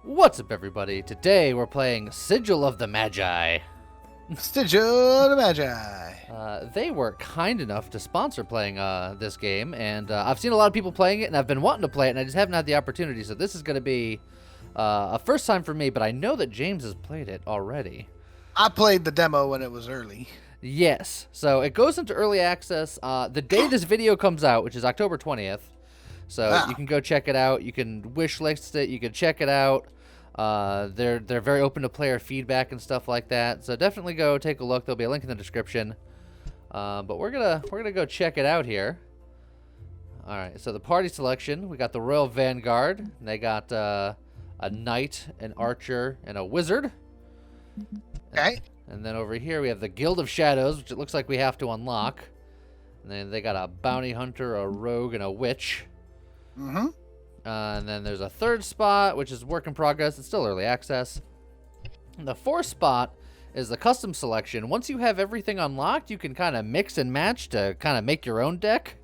What's up, everybody? Today we're playing Sigil of the Magi. Sigil of the Magi. They were kind enough to sponsor playing this game, and I've seen a lot of people playing it, and I've been wanting to play it, and I just haven't had the opportunity, so this is going to be a first time for me, but I know that James has played it already. I played the demo when it was early. Yes, so it goes into early access the day this video comes out, which is October 20th, so you can go check it out. You can wish list it, you can check it out. They're very open to player feedback and stuff like that, so definitely go take a look. There'll be a link in the description. But we're gonna go check it out here. All right, so the party selection, we got the Royal Vanguard. They got a knight, an archer, and a wizard. Okay. And then over here we have the Guild of Shadows, which it looks like we have to unlock. And then they got a bounty hunter, a rogue, and a witch. Mm-hmm. And then there's a third spot, which is work in progress. It's still early access. And the fourth spot is the custom selection. Once you have everything unlocked, you can kind of mix and match to kind of make your own deck.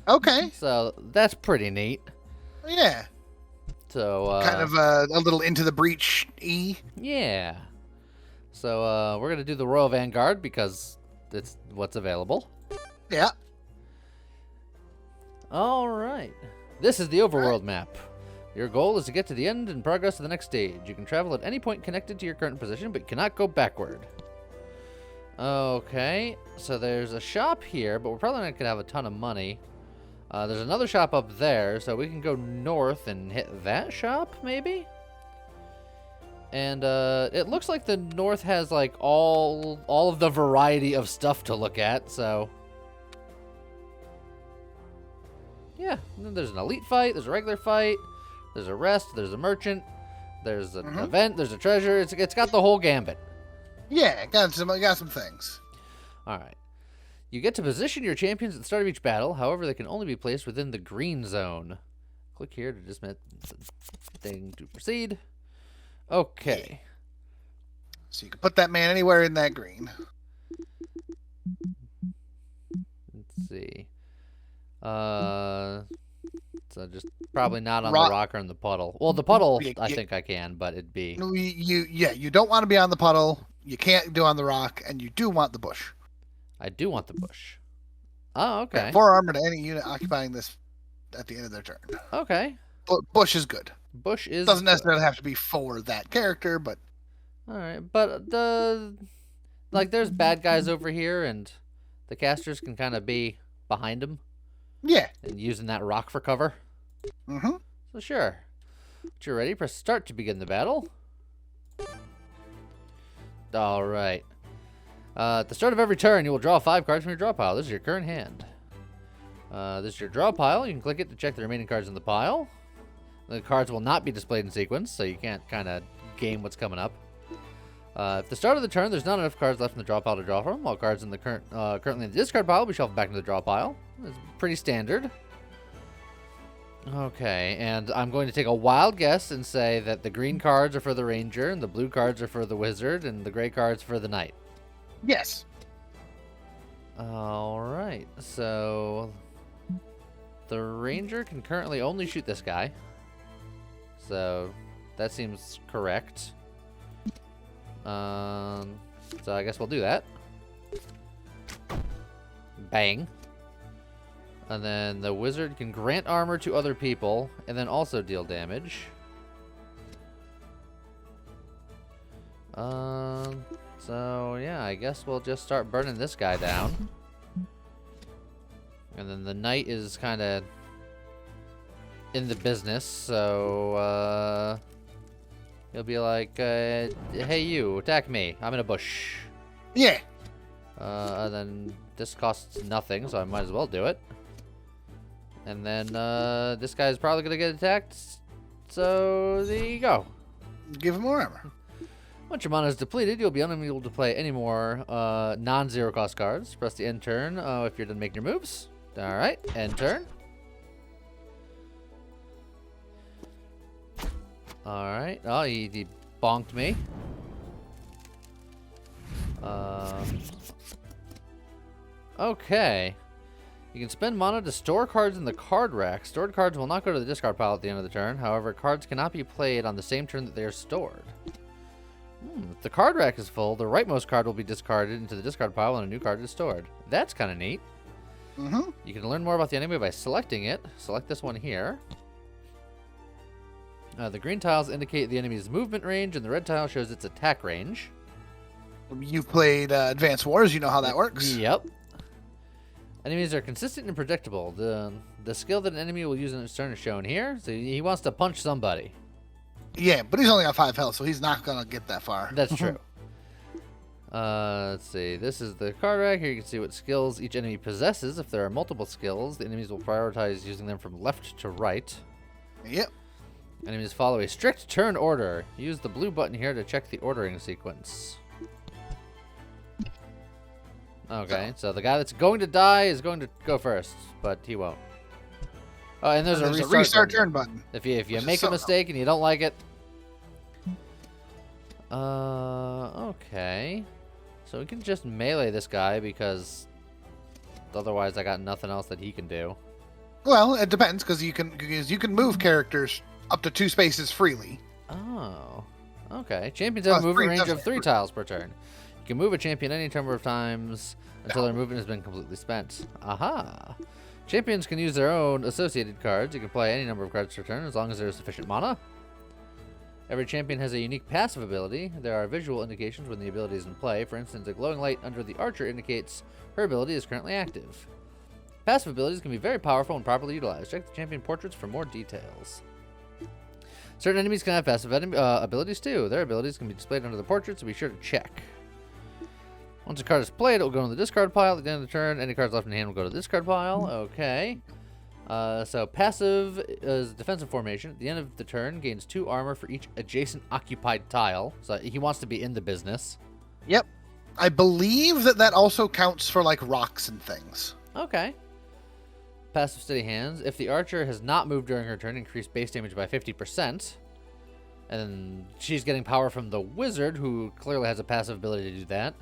Okay. So that's pretty neat. Yeah. So kind of a little Into the Breach E. Yeah. So we're gonna do the Royal Vanguard because it's what's available. Yeah. All right. This is the overworld map. Your goal is to get to the end and progress to the next stage. You can travel at any point connected to your current position, but you cannot go backward. Okay, so there's a shop here, but we're probably not going to have a ton of money. There's another shop up there, so we can go north and hit that shop, maybe? And it looks like the north has like all of the variety of stuff to look at, so... Yeah, and then there's an elite fight, there's a regular fight, there's a rest, there's a merchant, there's an event, there's a treasure. It's got the whole gambit. Yeah, got some things. All right. You get to position your champions at the start of each battle. However, they can only be placed within the green zone. Click here to dismiss the thing to proceed. Okay. So you can put that man anywhere in that green. Let's see. So just probably not on the rock or in the puddle. Well, the puddle, I think I can, but it'd be... You don't want to be on the puddle, you can't do on the rock, and you do want the bush. I do want the bush. Oh, okay. Yeah, 4 armor to any unit occupying this at the end of their turn. Okay. Bush is good. Bush is Doesn't necessarily have to be for that character, but... Alright, but there's bad guys over here, and the casters can kind of be behind them. Yeah. And using that rock for cover. Mm-hmm. So sure. But you're ready, press start to begin the battle. Alright. At the start of every turn, you will draw 5 cards from your draw pile. This is your current hand. This is your draw pile. You can click it to check the remaining cards in the pile. The cards will not be displayed in sequence, so you can't kind of game what's coming up. At the start of the turn, there's not enough cards left in the draw pile to draw from. All cards in the currently in the discard pile will be shuffled back into the draw pile. It's pretty standard. Okay, and I'm going to take a wild guess and say that the green cards are for the ranger, and the blue cards are for the wizard, and the gray cards for the knight. Yes. All right, so the ranger can currently only shoot this guy. So that seems correct. So I guess we'll do that. Bang. And then the wizard can grant armor to other people and then also deal damage. So yeah, I guess we'll just start burning this guy down. And then the knight is kind of in the business, so he'll be like, hey you, attack me. I'm in a bush. Yeah. And then this costs nothing, so I might as well do it. And then this guy's probably going to get attacked, so there you go. Give him more armor. Once your mana is depleted, you'll be unable to play any more non-zero cost cards. Press the end turn if you're done making your moves. Alright, end turn. Alright. Oh, he bonked me. Okay. You can spend mana to store cards in the card rack. Stored cards will not go to the discard pile at the end of the turn. However, cards cannot be played on the same turn that they are stored. If the card rack is full, the rightmost card will be discarded into the discard pile when a new card is stored. That's kind of neat. You can learn more about the enemy by selecting it. Select this one here. The green tiles indicate the enemy's movement range, and the red tile shows its attack range. You've played Advanced Wars. You know how that works. Yep. Enemies are consistent and predictable. The skill that an enemy will use in its turn is shown here. So he wants to punch somebody. Yeah, but he's only got 5 health, so he's not going to get that far. That's true. Let's see. This is the card rack. Here you can see what skills each enemy possesses. If there are multiple skills, the enemies will prioritize using them from left to right. Yep. Enemies follow a strict turn order. Use the blue button here to check the ordering sequence. Okay, so the guy that's going to die is going to go first, but he won't. Oh, and there's a restart turn button. If you make a mistake and you don't like it. Okay. So we can just melee this guy because otherwise I got nothing else that he can do. Well, it depends because you can move characters up to 2 spaces freely. Oh. Okay. Champions have a movement range of 3 tiles per turn. You can move a champion any number of times until their movement has been completely spent. Aha! Champions can use their own associated cards. You can play any number of cards per turn as long as there is sufficient mana. Every champion has a unique passive ability. There are visual indications when the ability is in play. For instance, a glowing light under the archer indicates her ability is currently active. Passive abilities can be very powerful when properly utilized. Check the champion portraits for more details. Certain enemies can have passive abilities too. Their abilities can be displayed under the portrait, so be sure to check. Once a card is played, it will go in the discard pile. At the end of the turn, any cards left in hand will go to the discard pile. Okay. So passive is defensive formation. At the end of the turn, gains 2 armor for each adjacent occupied tile. So he wants to be in the business. Yep. I believe that also counts for like rocks and things. Okay. Passive steady hands. If the archer has not moved during her turn, increase base damage by 50%. And then she's getting power from the wizard, who clearly has a passive ability to do that.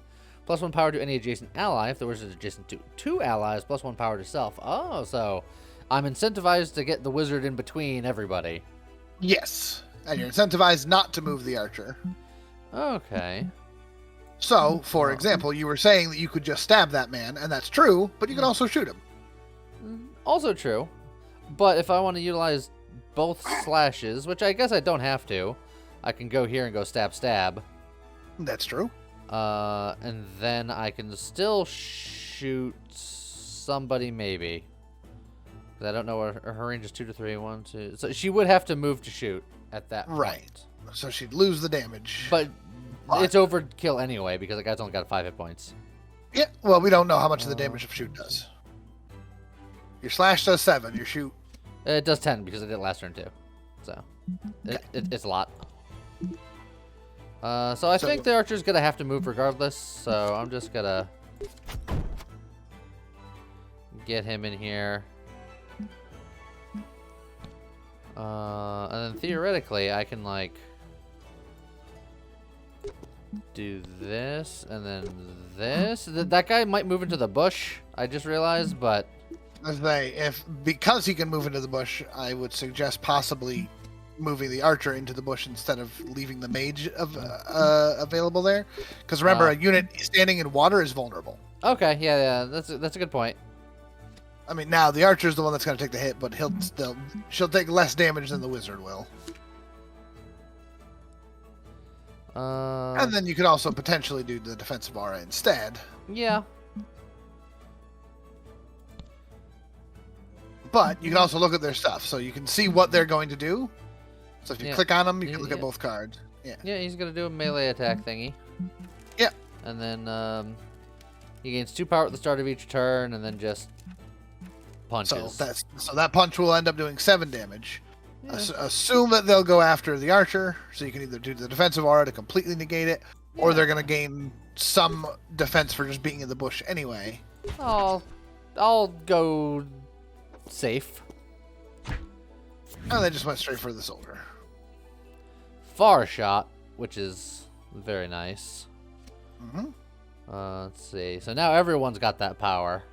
+1 power to any adjacent ally. If the wizard is adjacent to 2 allies, +1 power to self. Oh, so I'm incentivized to get the wizard in between everybody. Yes. And you're incentivized not to move the archer. Okay. So, for example, you were saying that you could just stab that man, and that's true, but you can also shoot him. Also true. But if I want to utilize both slashes, which I guess I don't have to, I can go here and go stab, stab. That's true. And then I can still shoot somebody, maybe. 'Cause I don't know what her range is 2 to 3, 1, 2. So she would have to move to shoot at that point. Right. So she'd lose the damage. But it's overkill anyway because the guy's only got 5 hit points. Yeah, well, we don't know how much of the damage of shoot does. Your slash does 7, your shoot... It does 10 because I did it last turn too. So it's a lot. So I think the archer's going to have to move regardless, so I'm just going to get him in here. And then theoretically, I can, like, do this, and then this. That guy might move into the bush, I just realized, but... Because he can move into the bush, I would suggest possibly moving the archer into the bush instead of leaving the mage available there. Because remember, a unit standing in water is vulnerable. Okay, yeah, that's a good point. I mean, now the archer's the one that's going to take the hit, but she'll take less damage than the wizard will. And then you could also potentially do the defensive aura instead. Yeah. But you can also look at their stuff, so you can see what they're going to do. So if you click on them, you can look at both cards. Yeah. Yeah, he's going to do a melee attack thingy. Yeah. And then he gains 2 power at the start of each turn, and then just punches. So that punch will end up doing 7 damage. Yeah. Assume that they'll go after the archer, so you can either do the defensive aura to completely negate it, or they're going to gain some defense for just being in the bush anyway. I'll go safe. And they just went straight for the soldier. Far shot, which is very nice. Mm-hmm. Let's see. So now everyone's got that power.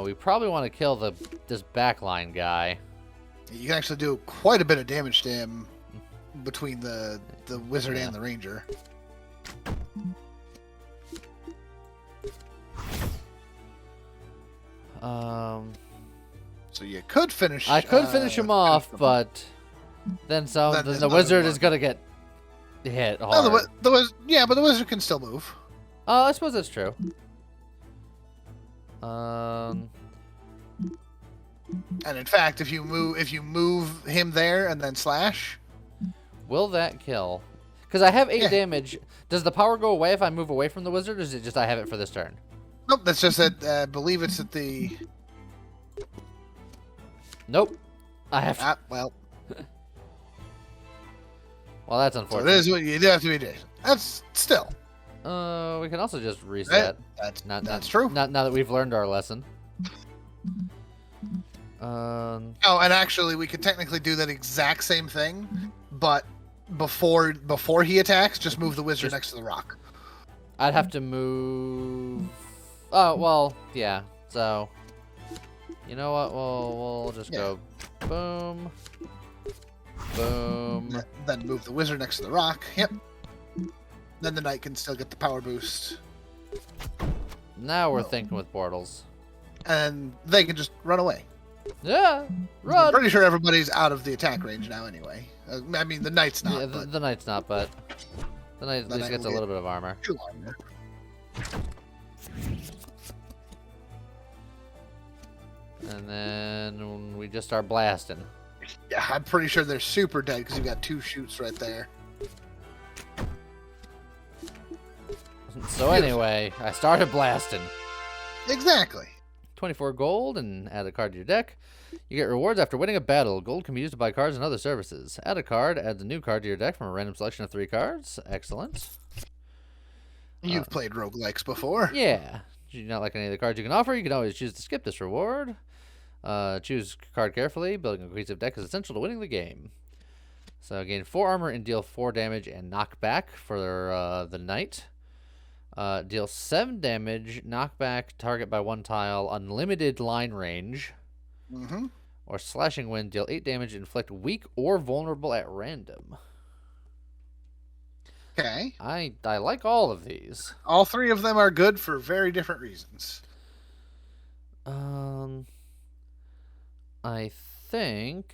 We probably want to kill this backline guy. You can actually do quite a bit of damage to him between the wizard Yeah. and the ranger. So you could finish. I could finish him off, but then Then there's the another wizard one. is gonna get hit hard. No, but the wizard can still move. I suppose that's true. And in fact, if you move him there and then slash, Will that kill? Because I have 8 Yeah. damage. Does the power go away if I move away from the wizard, or is it just I have it for this turn? nope. That's just that. I believe it's at the. Nope. I have. Well, Well, that's so it unfortunate. is what you do have to be. That's still. We can also just reset. That's true. Not now that we've learned our lesson. Oh, and actually, we could technically do that exact same thing, but before he attacks, just move the wizard next to the rock. I'd have to move. Oh well, yeah. So, you know what? We'll just go, boom, boom. Then move the wizard next to the rock. Yep. Then the knight can still get the power boost, Now we're thinking with portals. and they can just run away. Yeah, I'm run. pretty sure everybody's out of the attack range now, anyway. I mean, the knight's not. Yeah, but the knight's not, but the knight at The least knight gets a will little bit of armor. 2 armor. And then we just start blasting. Yeah, I'm pretty sure they're super dead because you've got 2 shoots right there. So anyway, I started blasting. Exactly. 24 gold and add a card to your deck. You get rewards after winning a battle. Gold can be used to buy cards and other services. Add a card, adds a new card to your deck from a random selection of 3 cards. Excellent. You've played roguelikes before. Yeah. Do you not like any of the cards you can offer? You can always choose to skip this reward. Choose card carefully. Building a cohesive deck is essential to winning the game. So gain 4 armor and deal 4 damage and knock back for the knight. Deal 7 damage, knock back, target by 1 tile, unlimited line range. Mm-hmm. Or slashing wind, deal 8 damage, inflict weak or vulnerable at random. Okay. I like all of these. All 3 of them are good for very different reasons. I think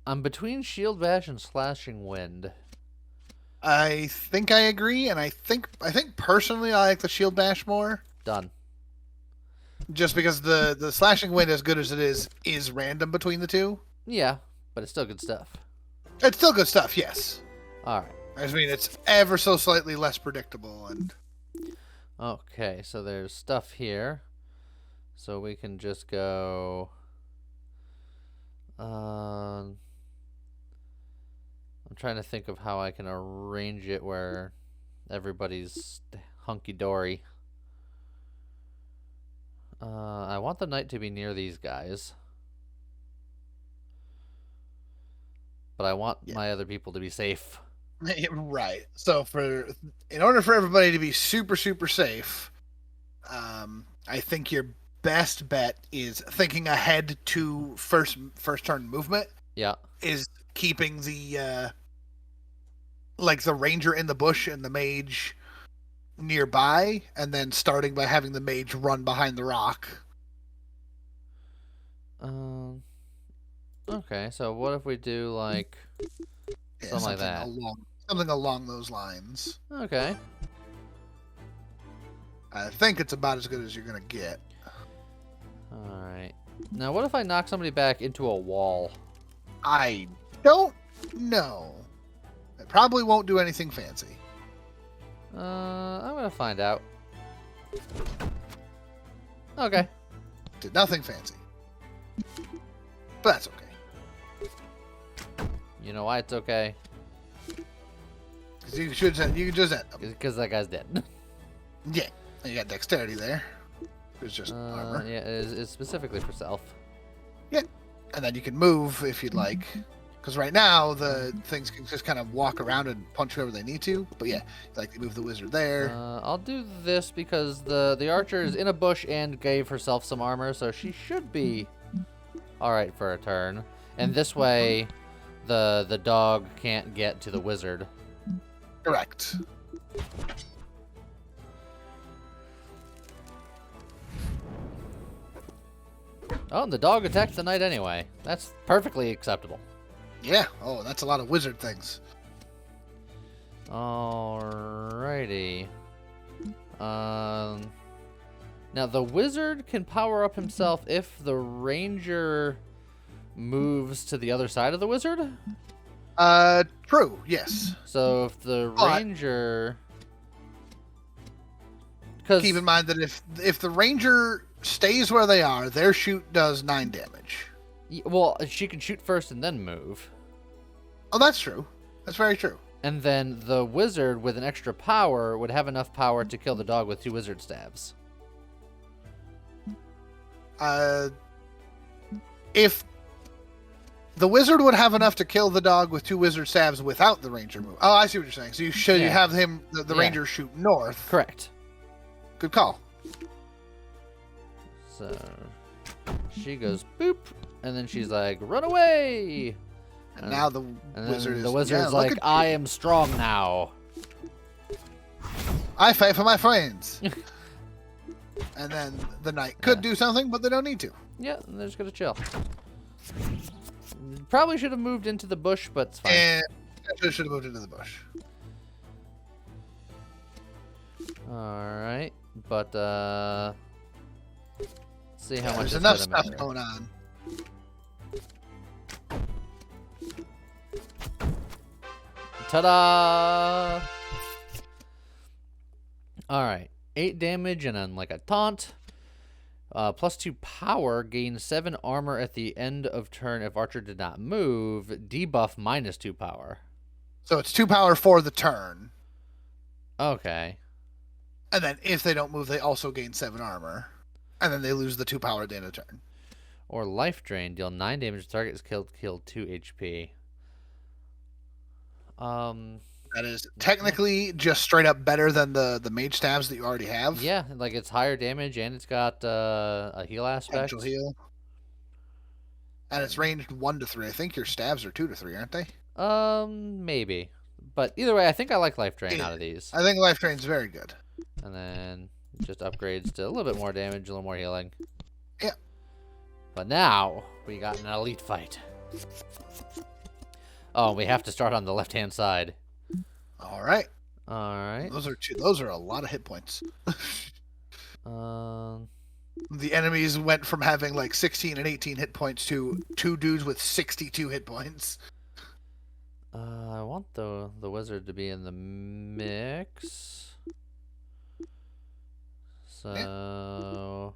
I'm between shield bash and slashing wind. I think I agree, and I think personally I like the shield bash more. Done. Just because the slashing wind, as good as it is random between the 2. Yeah, but it's still good stuff. It's still good stuff, yes. All right. I mean, it's ever so slightly less predictable, and Okay, so there's stuff here. So we can just go. I'm trying to think of how I can arrange it where everybody's hunky-dory. I want the knight to be near these guys. But I want my other people to be safe. right. So in order for everybody to be super super safe, I think your best bet is thinking ahead to first turn movement. Yeah. Is keeping the the ranger in the bush and the mage nearby, and then starting by having the mage run behind the rock. Okay, so what if we do like something like that? Something along those lines. Okay. I think it's about as good as you're gonna get. Alright. Now what if I knock somebody back into a wall? I don't know. It probably won't do anything fancy. I'm gonna find out. Okay. Did nothing fancy. But that's okay. You know why it's okay? Because you can just end them. Because that guy's dead. Yeah. And you got dexterity there. It's just armor. Yeah, it's specifically for self. Yeah. And then you can move if you'd like. Because right now the things can just kind of walk around and punch whoever they need to. But yeah, like they move the wizard there. I'll do this because the archer is in a bush and gave herself some armor, so she should be all right for a turn. And this way, the dog can't get to the wizard. Correct. Oh, and the dog attacked the knight anyway. That's perfectly acceptable. Yeah. Oh, that's a lot of wizard things. Alrighty. Now the wizard can power up himself if the ranger moves to the other side of the wizard. True. Yes. So if the ranger, keep in mind that if the ranger stays where they are, their shoot does 9 damage. Well, she can shoot first and then move. Oh, that's true. That's very true. And then the wizard with an extra power would have enough power to kill the dog with 2 wizard stabs. If the wizard would have enough to kill the dog with 2 wizard stabs without the ranger move. Oh, I see what you're saying. So you have him, the ranger shoot north. Correct. Good call. So she goes boop, and then she's like, "Run away!" And now the wizard's like, "I am strong now. I fight for my friends." And then the knight could do something, but they don't need to. Yeah, and they're just gonna chill. Probably should have moved into the bush, but it's fine. And should have moved into the bush. All right, but let's see how much. There's enough stuff going on. Ta-da! All right, 8 damage and then like a taunt. +2 power, gain 7 armor at the end of turn if archer did not move. Debuff -2 power. So it's 2 power for the turn. Okay. And then if they don't move, they also gain 7 armor. And then they lose the 2 power at the end of the turn. Or life drain, deal 9 damage to target is killed 2 HP. That is technically just straight up better than the mage stabs that you already have. Yeah, like it's higher damage and it's got a heal aspect. Potential heal. And it's ranged 1 to 3. I think your stabs are 2 to 3, aren't they? Maybe. But either way, I think I like life drain out of these. I think life drain's very good. And then just upgrades to a little bit more damage, a little more healing. Yeah. But now we got an elite fight. Oh, we have to start on the left-hand side. All right. All right. Those are a lot of hit points. The enemies went from having like 16 and 18 hit points to 2 dudes with 62 hit points. I want the wizard to be in the mix. So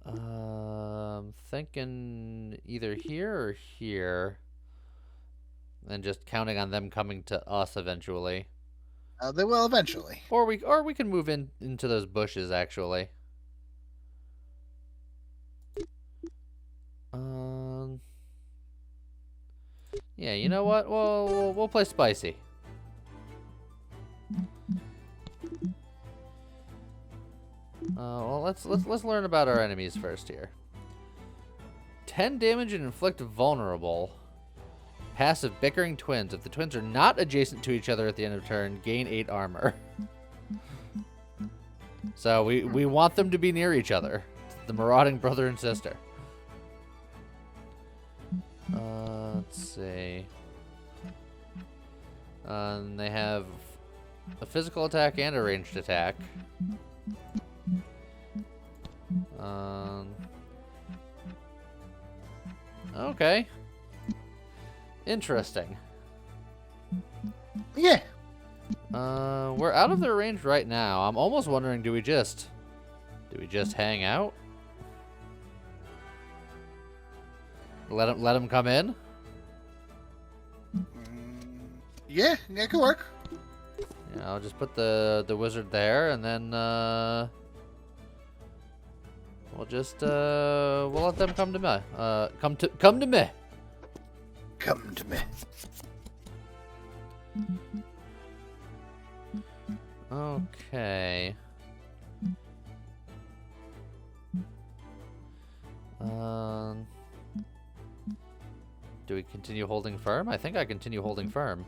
I'm thinking either here or here, and just counting on them coming to us eventually. They will eventually. Or we can move into those bushes actually. Yeah, you know what? We'll play spicy. Well, let's learn about our enemies first here. 10 damage and inflict vulnerable. Passive bickering twins. If the twins are not adjacent to each other at the end of turn, gain 8 armor. So we want them to be near each other. The marauding brother and sister. Let's see. They have a physical attack and a ranged attack. Okay. Interesting. Yeah. We're out of their range right now. I'm almost wondering, do we just hang out? Let them come in? Yeah, it could work. Yeah, I'll just put the wizard there, and then We'll just we'll let them come to me. Come to me. Come to me. Okay. Do we continue holding firm? I think I continue holding firm.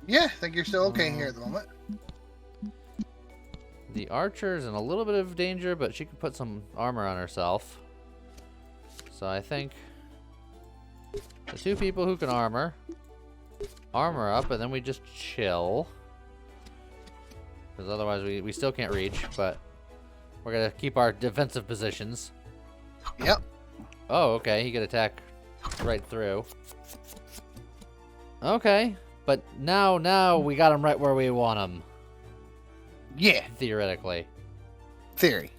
Yeah, I think you're still okay here at the moment. The archer's in a little bit of danger, but she can put some armor on herself. So I think the two people who can armor up, and then we just chill. Because otherwise we still can't reach, but we're going to keep our defensive positions. Yep. Oh, okay. He could attack right through. Okay. But now we got him right where we want him. Yeah. Theoretically. Theory.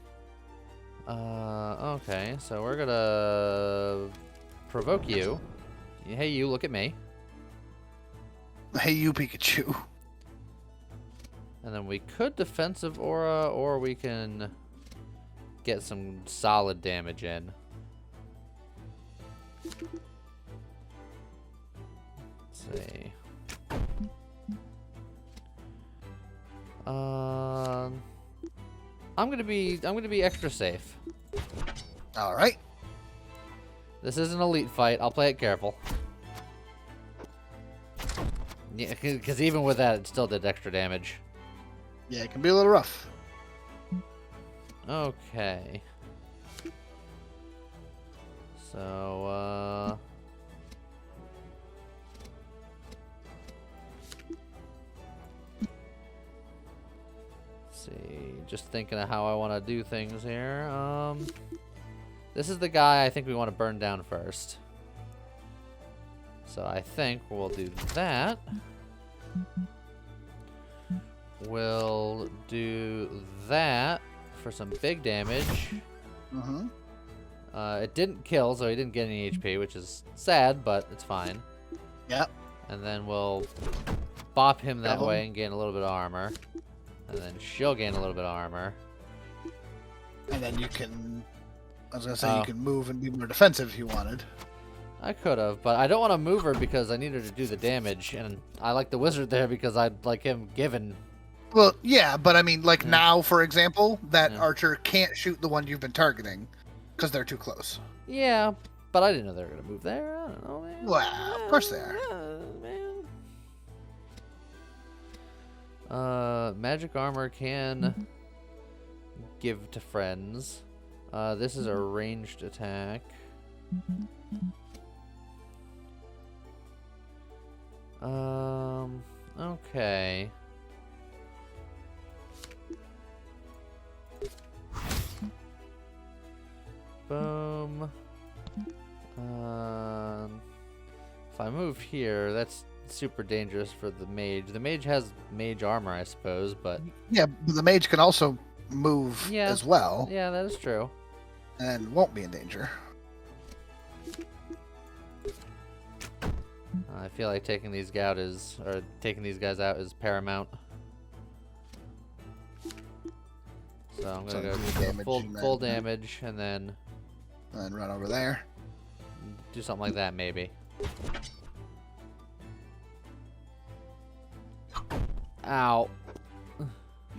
Okay. So we're going to provoke you. Hey, you, look at me. Hey, you, Pikachu. And then we could defensive aura, or we can get some solid damage in. Let's see. I'm gonna be extra safe. All right. This is an elite fight. I'll play it careful. Yeah, because even with that, it still did extra damage. Yeah, it can be a little rough. Okay. So, let's see. Just thinking of how I want to do things here. This is the guy I think we want to burn down first. So I think we'll do that. We'll do that for some big damage. Mm-hmm. It didn't kill, so he didn't get any HP, which is sad, but it's fine. Yep. And then we'll bop him that way and gain a little bit of armor. And then she'll gain a little bit of armor. And then you can... I was going to say you can move and be more defensive if you wanted. I could have, but I don't want to move her because I need her to do the damage. And I like the wizard there because I'd like him given... Well, yeah, but I mean, like now, for example, that archer can't shoot the one you've been targeting because they're too close. Yeah, but I didn't know they were going to move there. I don't know, man. Well, of course they are. Man. Magic armor can give to friends. This is a ranged attack. Okay. Boom. If I move here, that's super dangerous for the mage. The mage has mage armor, I suppose, but... Yeah, but the mage can also move as well. Yeah, that is true. And won't be in danger. I feel like taking these guys out is paramount. So I'm gonna go full damage and then run over there. Do something like that, maybe. Ow.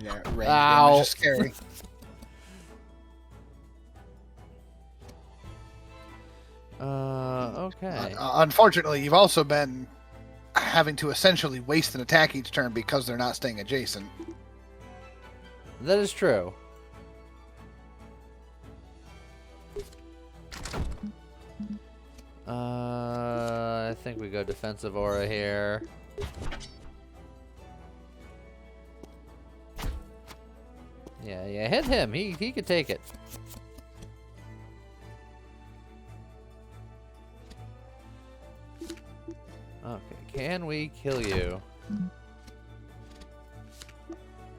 Yeah, range damage is scary. Okay. Unfortunately, you've also been having to essentially waste an attack each turn because they're not staying adjacent. That is true. I think we go defensive aura here. Yeah, hit him. He could take it. Okay, can we kill you?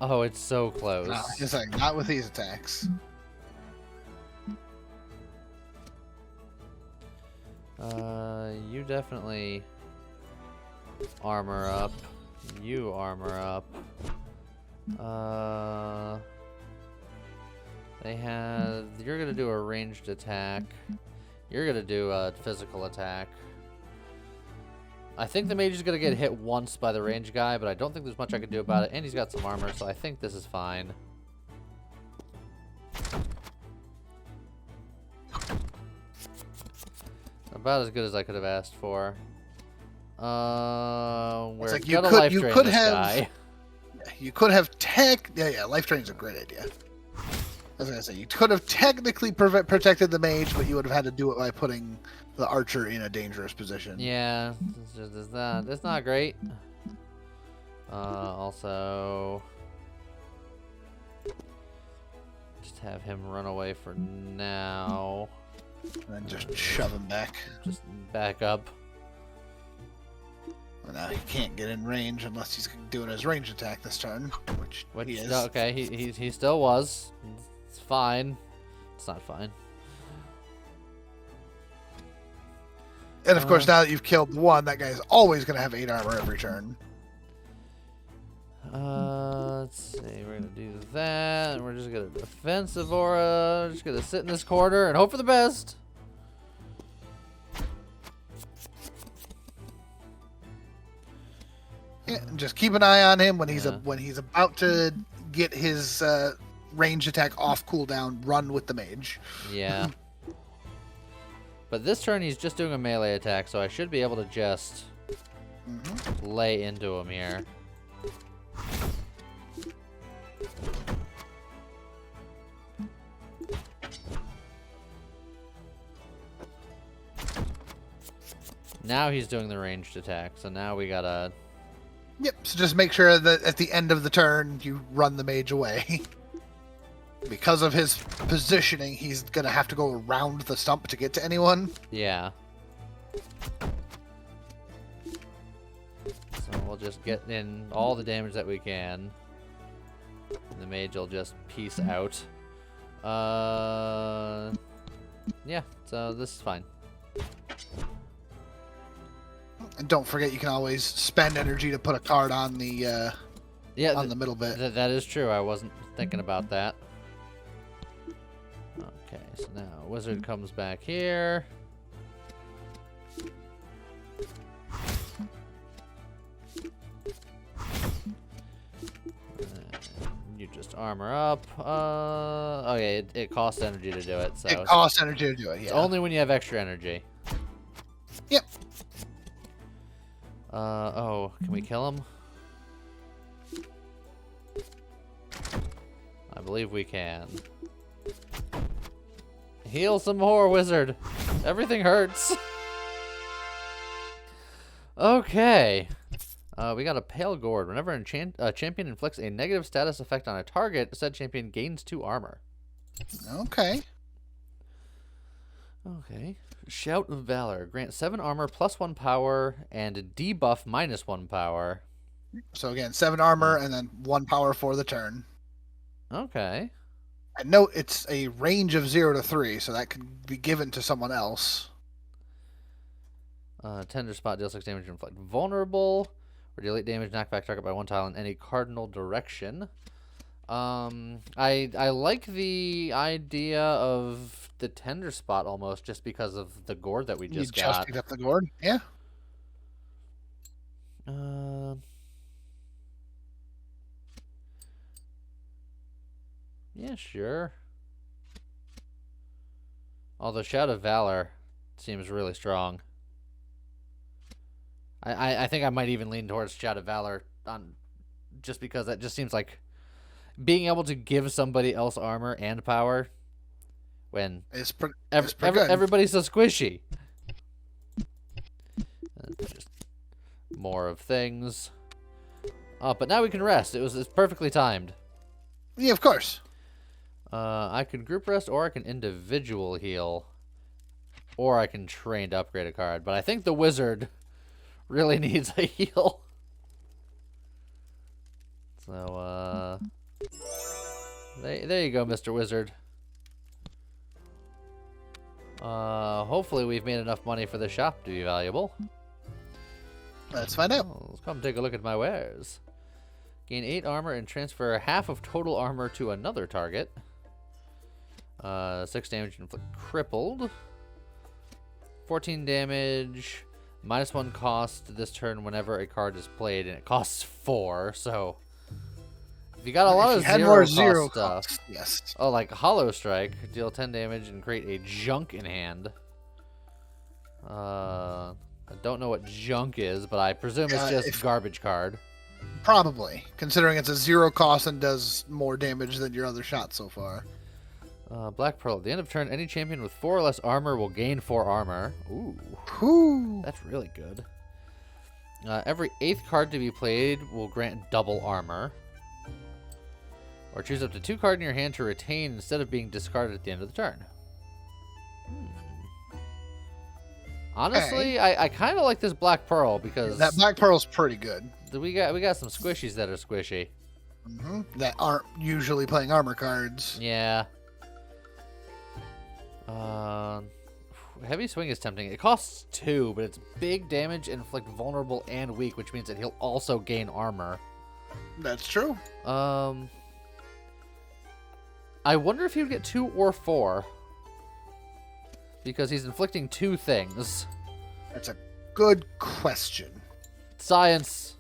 Oh, it's so close. No, it's like not with these attacks. You definitely armor up. You armor up. They had... You're going to do a ranged attack. You're going to do a physical attack. I think the mage is going to get hit once by the range guy, but I don't think there's much I can do about it. And he's got some armor, so I think this is fine. About as good as I could have asked for. We're It's like gonna life drain this guy. You could have yeah, life drain's a great idea. I was gonna say you could have technically protected the mage, but you would have had to do it by putting the archer in a dangerous position. Yeah, it's not great. Also, just have him run away for now. And then just shove him back. Just back up. Well, now he can't get in range unless he's doing his range attack this turn, which he is. Okay, he still was. It's fine. It's not fine. And of course, now that you've killed one, that guy's always going to have 8 armor every turn. Let's see. We're gonna do that. And we're just gonna defensive aura. Just gonna sit in this corner and hope for the best. Yeah, just keep an eye on him when he's when he's about to get his range attack off cooldown. Run with the mage. Yeah. But this turn he's just doing a melee attack, so I should be able to just lay into him here. Now he's doing the ranged attack, so now we gotta... Yep, so just make sure that at the end of the turn, you run the mage away. Because of his positioning, he's gonna have to go around the stump to get to anyone. Yeah. So we'll just get in all the damage that we can. And the mage will just peace out. Yeah, so this is fine. And don't forget, you can always spend energy to put a card on the on the middle bit. That is true. I wasn't thinking about that. Okay, so now wizard comes back here. You just armor up. Okay, it costs energy to do it. So it costs energy to do it. Yeah. It's only when you have extra energy. Yep. Oh, can we kill him? I believe we can. Heal some more, wizard. Everything hurts. Okay. We got a pale gourd. Whenever a champion inflicts a negative status effect on a target, said champion gains 2 armor. Okay. Okay. Shout of Valor. Grant 7 armor plus 1 power and debuff minus 1 power. So again, 7 armor and then 1 power for the turn. Okay. And note it's a range of 0 to 3, so that could be given to someone else. Tender spot, deal 6 damage, inflict vulnerable, or deal 8 damage, knock back target by 1 tile in any cardinal direction. I like the idea of the tender spot almost, just because of the gourd that we just got. You just picked up the gourd? Yeah. Yeah, sure. Although Shout of Valor seems really strong. I think I might even lean towards Shout of Valor on just because that just seems like being able to give somebody else armor and power when everybody's so squishy. Just more of things. But now we can rest. It's perfectly timed. Yeah, of course. I can group rest, or I can individual heal, or I can train to upgrade a card. But I think the wizard really needs a heal. So, there you go, Mr. Wizard. Hopefully we've made enough money for the shop to be valuable. Let's find out. Let's come take a look at my wares. Gain 8 armor and transfer half of total armor to another target. 6 damage, inflict crippled. 14 damage, -1 cost this turn whenever a card is played, and it costs 4. So if you got a lot of zero stuff, cost, yes. Oh, like Hollow Strike, deal 10 damage and create a junk in hand. I don't know what junk is, but I presume it's just garbage card. Probably, considering it's a 0 cost and does more damage than your other shots so far. Black Pearl. At the end of turn, any champion with 4 or less armor will gain 4 armor. Ooh. That's really good. Every 8th card to be played will grant double armor. Or choose up to 2 cards in your hand to retain instead of being discarded at the end of the turn. Honestly, I kind of like this Black Pearl because... That Black Pearl's pretty good. We got some squishies that are squishy. That aren't usually playing armor cards. Yeah. Heavy Swing is tempting. It costs 2, but it's big damage, inflict vulnerable and weak, which means that he'll also gain armor. That's true. I wonder if he would get 2 or 4. Because he's inflicting 2 things. That's a good question. Science.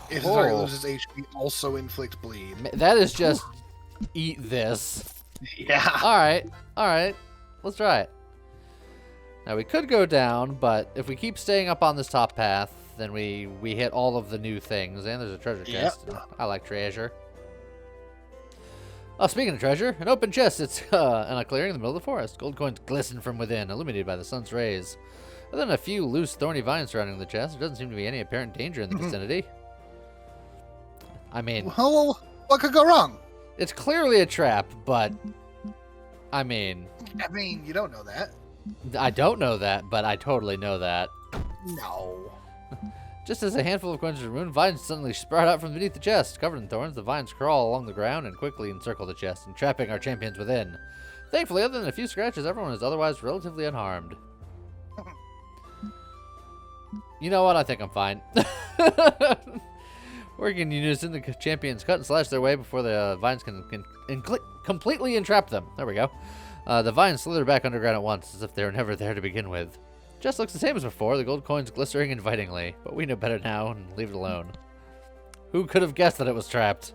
If the target loses HP, also inflict bleed. That is just eat this. Yeah. Alright. Let's try it. Now we could go down, but if we keep staying up on this top path, then we hit all of the new things. And there's a treasure chest. I like treasure. Oh, speaking of treasure, an open chest. It's in a clearing in the middle of the forest. Gold coins glisten from within, illuminated by the sun's rays. Other than a few loose, thorny vines surrounding the chest, there doesn't seem to be any apparent danger in the vicinity. I mean... Well, what could go wrong? It's clearly a trap, but... I mean, you don't know that. I don't know that, but I totally know that. No. Just as a handful of coins are removed, vines suddenly sprout out from beneath the chest. Covered in thorns, the vines crawl along the ground and quickly encircle the chest, entrapping our champions within. Thankfully, other than a few scratches, everyone is otherwise relatively unharmed. You know what? I think I'm fine. Working in unison, the champions cut and slash their way before the vines can completely entrap them. There we go. The vines slither back underground at once, as if they were never there to begin with. Just looks the same as before, the gold coins glistering invitingly. But we know better now and leave it alone. Who could have guessed that it was trapped?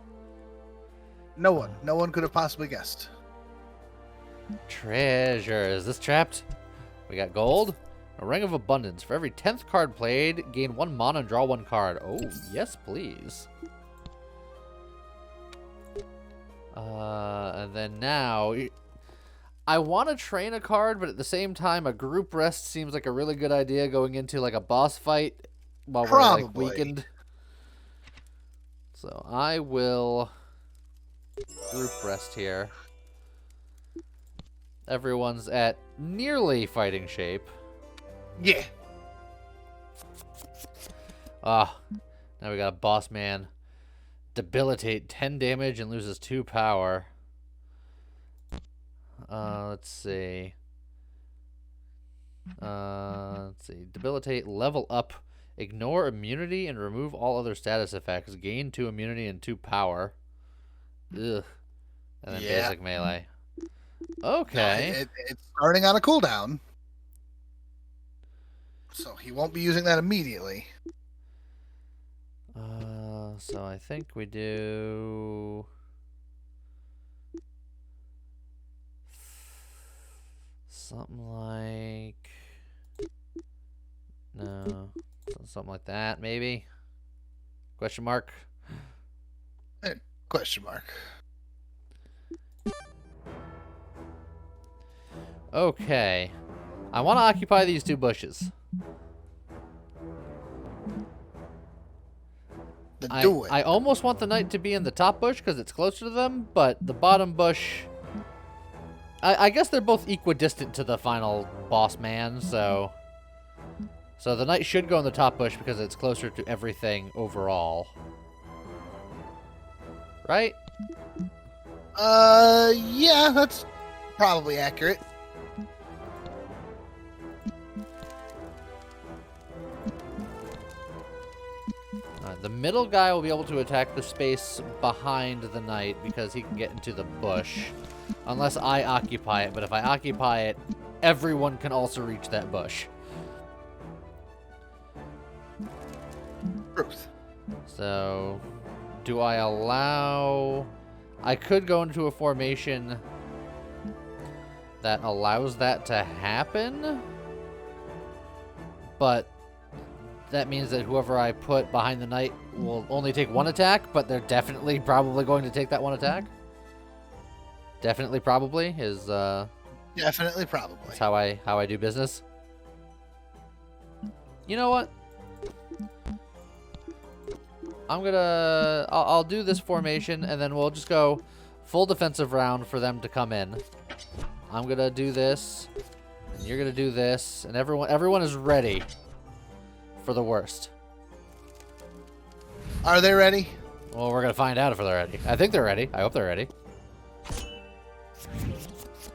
No one. No one could have possibly guessed. Treasure. Is this trapped? We got gold. A Ring of Abundance. For every 10th card played, gain 1 mana and draw 1 card. Oh, yes, please. And then now... I want to train a card, but at the same time, a group rest seems like a really good idea going into like a boss fight while we're like weakened. So I will group rest here. Everyone's at nearly fighting shape. Yeah. Now we got a boss man. Debilitate 10 damage and loses 2 power. Let's see. Debilitate, level up, ignore immunity, and remove all other status effects. Gain 2 immunity and 2 power. Ugh. And then basic melee. Okay. It's starting on a cooldown. So he won't be using that immediately. So I think we do... something like... No. Something like that, maybe? Question mark? Question mark. Okay. I want to occupy these 2 bushes. Then do it. I almost want the knight to be in the top bush because it's closer to them, but the bottom bush... I guess they're both equidistant to the final boss man, so... So the knight should go in the top bush because it's closer to everything overall. Right? Yeah, that's probably accurate. middle guy will be able to attack the space behind the knight because he can get into the bush. Unless I occupy it, but if I occupy it, everyone can also reach that bush. Truth. So, do I allow... I could go into a formation that allows that to happen, but that means that whoever I put behind the knight will only take one attack, but they're definitely probably going to take that one attack. Definitely probably is Definitely probably. that's how I do business. You know what? I'll do this formation, and then we'll just go full defensive round for them to come in. I'm gonna do this, and you're gonna do this, and everyone is ready for the worst. Are they ready? Well, we're gonna find out if they're ready. I think they're ready. I hope they're ready.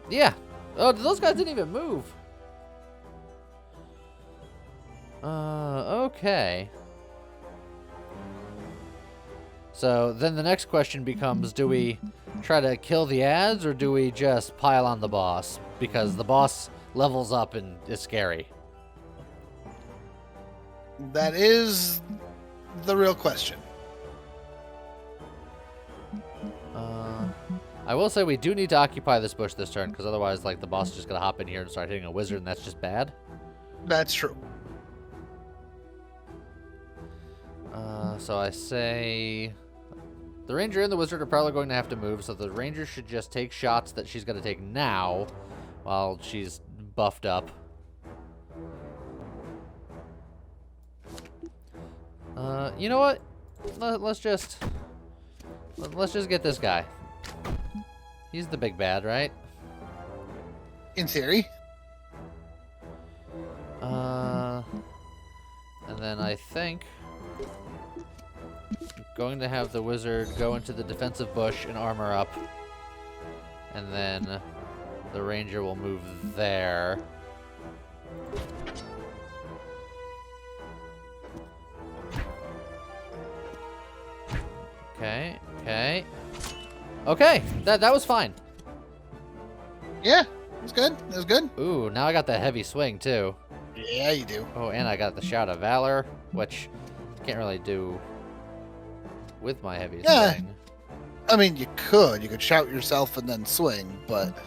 Yeah. Oh, those guys didn't even move. Okay. So then the next question becomes, do we try to kill the ads or do we just pile on the boss? Because the boss levels up and is scary. That is the real question. I will say we do need to occupy this bush this turn, because otherwise, like, the boss is just going to hop in here and start hitting a wizard, and that's just bad. That's true. So I say... The ranger and the wizard are probably going to have to move, so the ranger should just take shots that she's going to take now while she's buffed up. You know what? Let's just get this guy. He's the big bad, right? In theory. And then I think I'm going to have the wizard go into the defensive bush and armor up. And then the ranger will move there. Okay, okay. Okay, that was fine. Yeah, it was good. It was good. Ooh, now I got the heavy swing too. Yeah, you do. Oh, and I got the shout of valor, which I can't really do with my heavy swing. I mean, you could shout yourself and then swing, but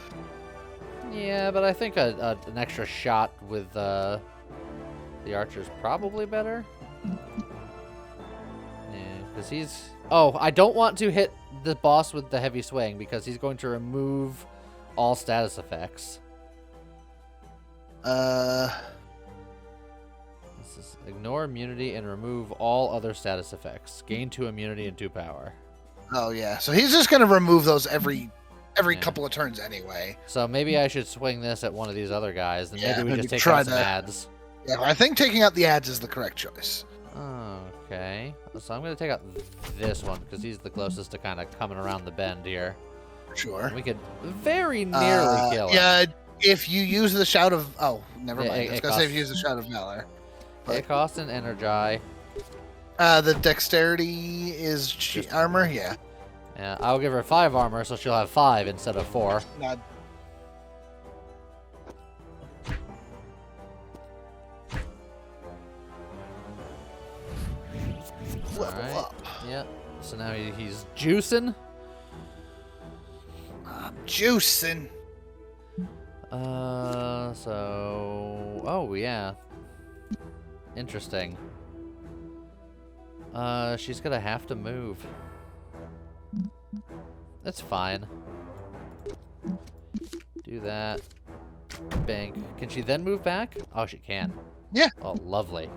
Yeah, but I think an extra shot with the archer's probably better. Yeah, because he's... Oh, I don't want to hit the boss with the heavy swing because he's going to remove all status effects. This is ignore immunity and remove all other status effects. Gain 2 immunity and 2 power. Oh yeah, so he's just gonna remove those every couple of turns anyway. So maybe I should swing this at one of these other guys, and Yeah, maybe we maybe just take try out some to- ads. Yeah, I think taking out the ads is the correct choice. Okay, so I'm going to take out this one, because he's the closest to kind of coming around the bend here. Sure. We could very nearly kill him. Yeah, if you use the shout of... Oh, never Yeah, mind. I was going to say if you use the shout of valor. It costs an energy. The dexterity is armor? Yeah. Yeah, I'll give her 5 armor, so she'll have 5 instead of 4. Not... Level up. Yep. So now he's juicing. I'm juicing. So... Oh, yeah. Interesting. She's gonna have to move. That's fine. Do that. Bank. Can she then move back? Oh, she can. Yeah. Oh, lovely.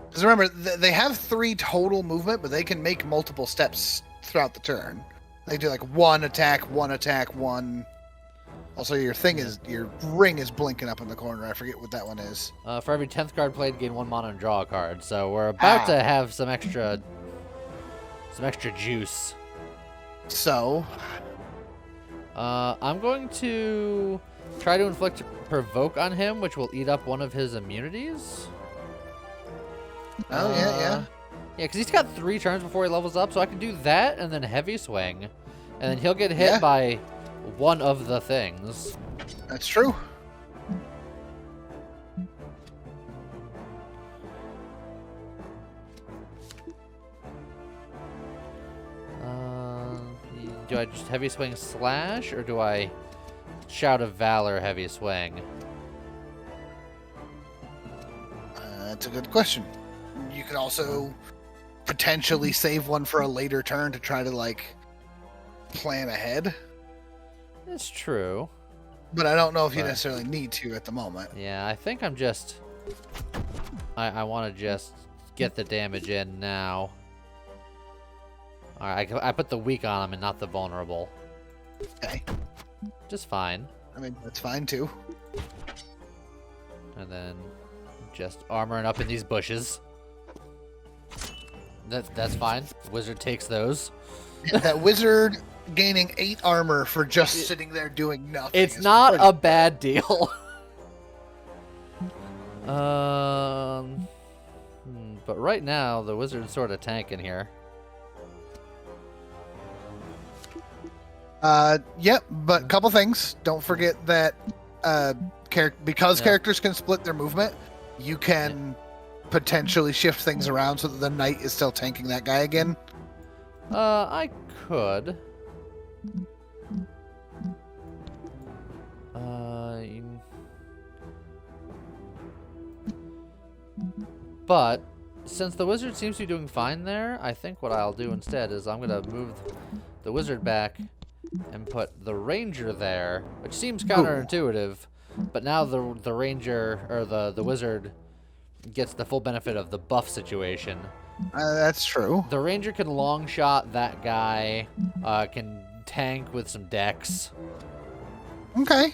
Because remember, they have 3 total movement, but they can make multiple steps throughout the turn. They do like 1 attack, 1 attack, 1. Also, your ring is blinking up in the corner. I forget what that one is. For every 10th card played, gain 1 mana and draw a card. So we're about to have some extra juice. So, I'm going to try to inflict provoke on him, which will eat up one of his immunities. oh yeah. Yeah, because he's got 3 turns before he levels up, so I can do that and then heavy swing. And then he'll get hit by one of the things. That's true. Do I just heavy swing slash, or do I shout of valor heavy swing? That's a good question. You can also potentially save one for a later turn to try to, like, plan ahead. That's true. But I don't know if you necessarily need to at the moment. Yeah, I think I'm just... I want to just get the damage in now. Alright, I put the weak on him and not the vulnerable. Okay. Just fine. I mean, that's fine, too. And then just armoring up in these bushes. That's fine. Wizard takes those. Yeah, that wizard gaining 8 armor for just sitting there doing nothing. It's not a bad deal. But right now, the wizard's sort of tanking here. Yep, but couple things. Don't forget that because characters can split their movement, you can potentially shift things around so that the knight is still tanking that guy again. I could. But since the wizard seems to be doing fine there, I think what I'll do instead is I'm gonna move the wizard back and put the ranger there, which seems counterintuitive, but now the ranger or the wizard gets the full benefit of the buff situation. That's true. The ranger can long shot that guy, can tank with some dex. Okay.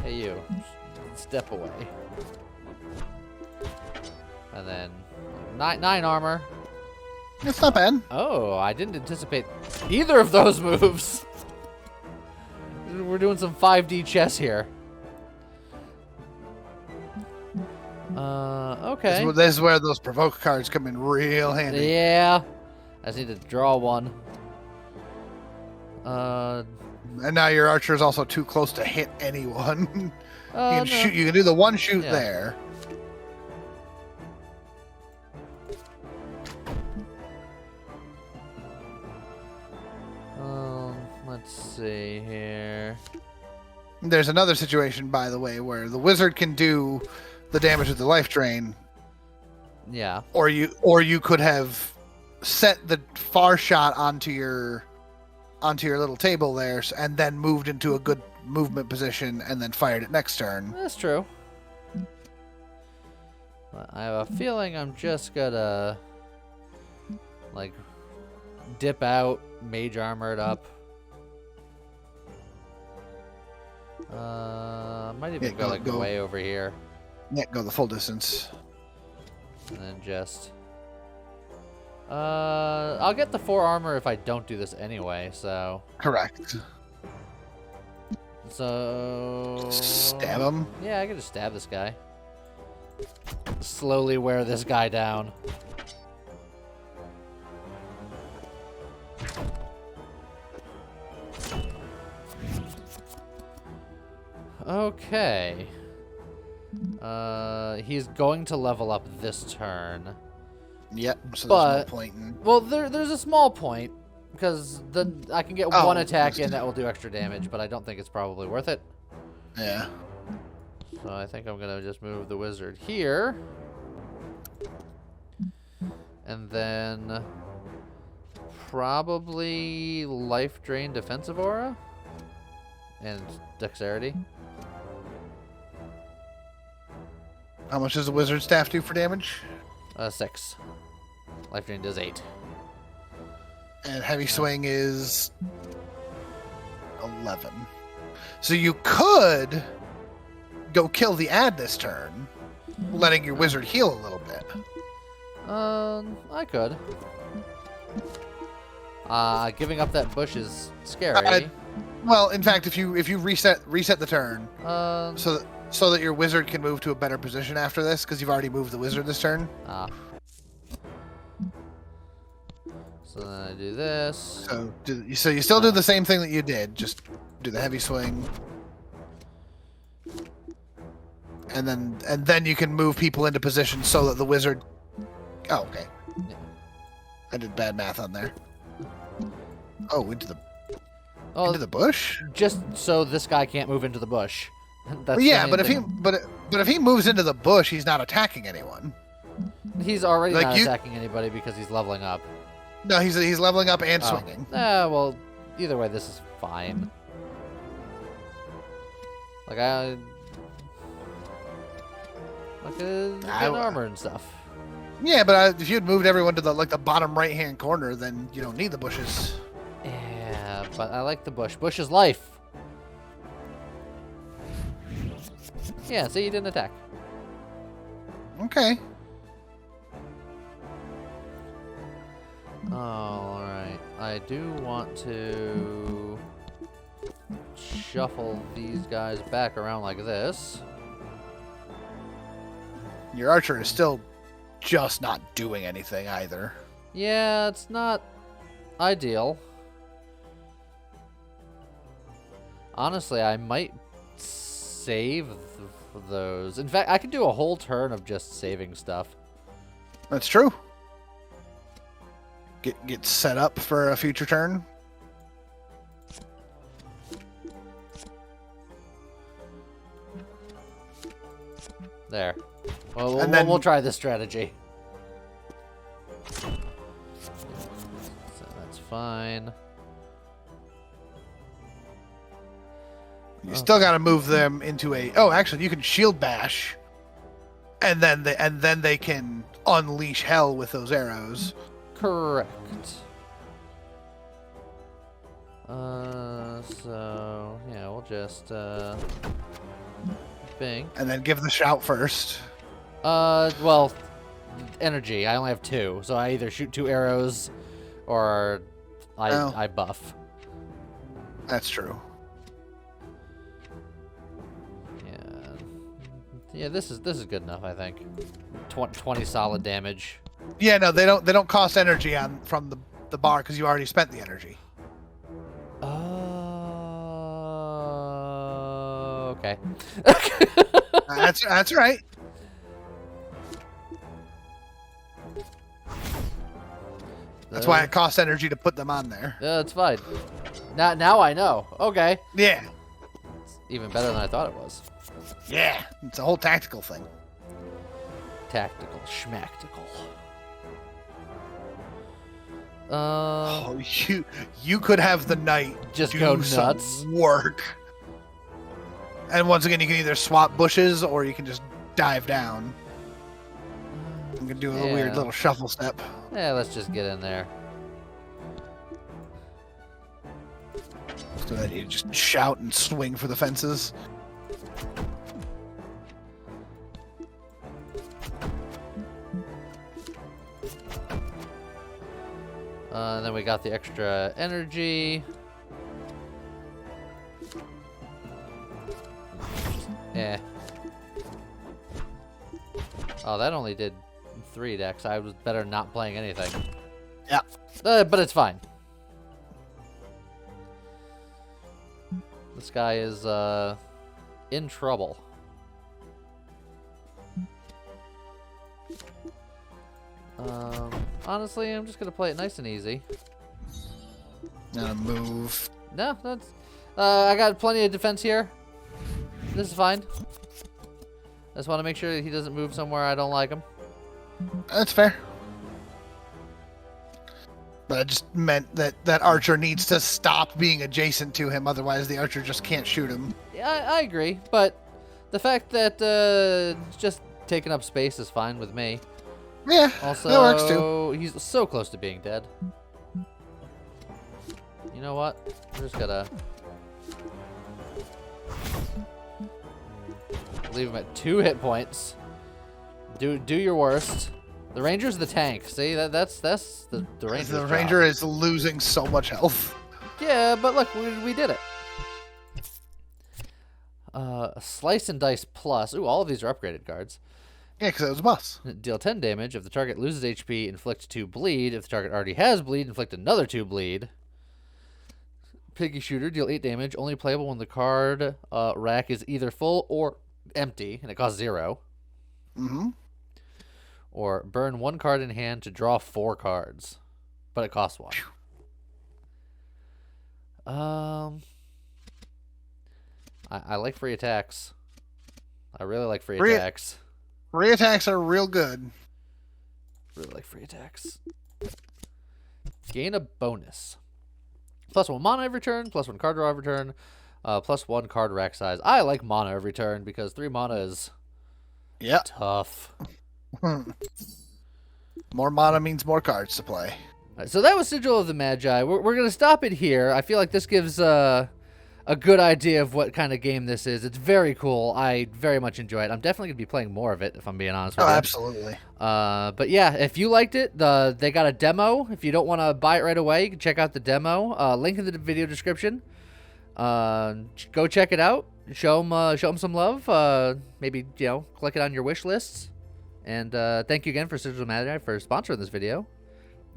Hey you, step away. And then 9 armor. It's not bad. Oh, I didn't anticipate either of those moves. We're doing some 5D chess here. Okay. This is where those provoke cards come in real handy. Yeah. I just need to draw one. And now your archer is also too close to hit anyone. You can do the one shoot there. Let's see here. There's another situation, by the way, where the wizard can do the damage with the life drain. Yeah. Or you could have set the far shot onto your little table there, and then moved into a good movement position, and then fired it next turn. That's true. I have a feeling I'm just gonna like dip out, mage armor it up. Might even go way over here. Yeah, go the full distance. And then just I'll get the 4 armor if I don't do this anyway, so. Correct. So stab him? Yeah, I can just stab this guy. Slowly wear this guy down. Okay. He's going to level up this turn. Yep. So there's no point in... Well, there's a small point because then I can get one attack in that will do extra damage, but I don't think it's probably worth it. Yeah. So I think I'm gonna just move the wizard here, and then probably life drain defensive aura and dexterity. How much does the wizard staff do for damage? 6. Life drain does 8. And heavy swing is 11. So you could go kill the ad this turn, letting your wizard heal a little bit. I could. Giving up that bush is scary. Well, in fact, if you reset the turn, Um. so that your wizard can move to a better position after this, because you've already moved the wizard this turn. Ah. So then I do this. So you still do the same thing that you did, just do the heavy swing, and then you can move people into position so that the wizard. Oh, okay. Yeah. I did bad math on there. Oh, into the Oh, bush. just so this guy can't move into the bush. That's Well, yeah, the but if he moves into the bush, he's not attacking anyone. he's already Like not you- attacking anybody because he's leveling up. No, he's leveling up and swinging. Well, either way, this is fine. Like good armor and stuff. Yeah, but if you had moved everyone to the bottom right hand corner, then you don't need the bushes. Yeah, but I like the bush. Bush is life. Yeah, see, you didn't attack. Okay. Alright. I do want to shuffle these guys back around like this. Your archer is still just not doing anything either. Yeah, it's not ideal. Honestly, I might save those. In fact, I could do a whole turn of just saving stuff. That's true. Get set up for a future turn. There. Well, And then- we'll try this strategy. So that's fine. You still got to move them into a. Oh, actually, you can shield bash, and then they can unleash hell with those arrows. Correct. So yeah, we'll just bing. And then give the shout first. Well, energy. I only have 2, so I either shoot 2 arrows, or I buff. That's true. Yeah, this is good enough, I think. 20 solid damage. Yeah, no, they don't cost energy from the bar because you already spent the energy. Oh, okay. That's right. That's why it costs energy to put them on there. Yeah, it's fine. Now I know. Okay. Yeah. It's even better than I thought it was. Yeah. It's a whole tactical thing. Tactical, schmactical. Oh, you could have the knight Just do go some nuts. work. And once again, you can either swap bushes or you can just dive down. You can do a weird little shuffle step. Yeah, let's just get in there. So that you just shout and swing for the fences. Then we got the extra energy. Yeah. Oh, that only did 3 decks. I was better not playing anything. Yeah. But it's fine. This guy is in trouble. Honestly, I'm just gonna play it nice and easy. Gonna move. No, that's. I got plenty of defense here. This is fine. I just want to make sure that he doesn't move somewhere I don't like him. That's fair. But it just meant that archer needs to stop being adjacent to him, otherwise the archer just can't shoot him. Yeah, I agree, but the fact that just taking up space is fine with me. Yeah, Also, that works too. He's so close to being dead. You know what? I'm just gonna leave him at 2 hit points. Do your worst. The ranger's the tank. See, that's the ranger's The job. ranger is losing so much health. Yeah, but look, we did it. Slice and Dice Plus. Ooh, all of these are upgraded cards. Yeah, because it was a boss. Deal 10 damage. If the target loses HP, inflict 2 bleed. If the target already has bleed, inflict another 2 bleed. Piggy Shooter. Deal 8 damage. Only playable when the card rack is either full or empty, and it costs 0. Mm-hmm. Or burn 1 card in hand to draw 4 cards, but it costs 1. I like free attacks. I really like free attacks. Free attacks are real good. Really like free attacks. Gain a bonus. +1 mana every turn, +1 card draw every turn, +1 card rack size. I like mana every turn because 3 mana is tough. More mana means more cards to play. Right, so that was Sigil of the Magi. We're going to stop it here. I feel like this gives a good idea of what kind of game this is. It's very cool. I very much enjoy it. I'm definitely going to be playing more of it, if I'm being honest with you. Absolutely. But yeah, if you liked it, they got a demo. If you don't want to buy it right away, you can check out the demo. Link in the video description. Go check it out. Show them some love. Maybe, click it on your wish lists. And thank you again for Sigil of the Magi for sponsoring this video.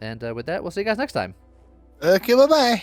And with that, we'll see you guys next time. Okay, bye-bye.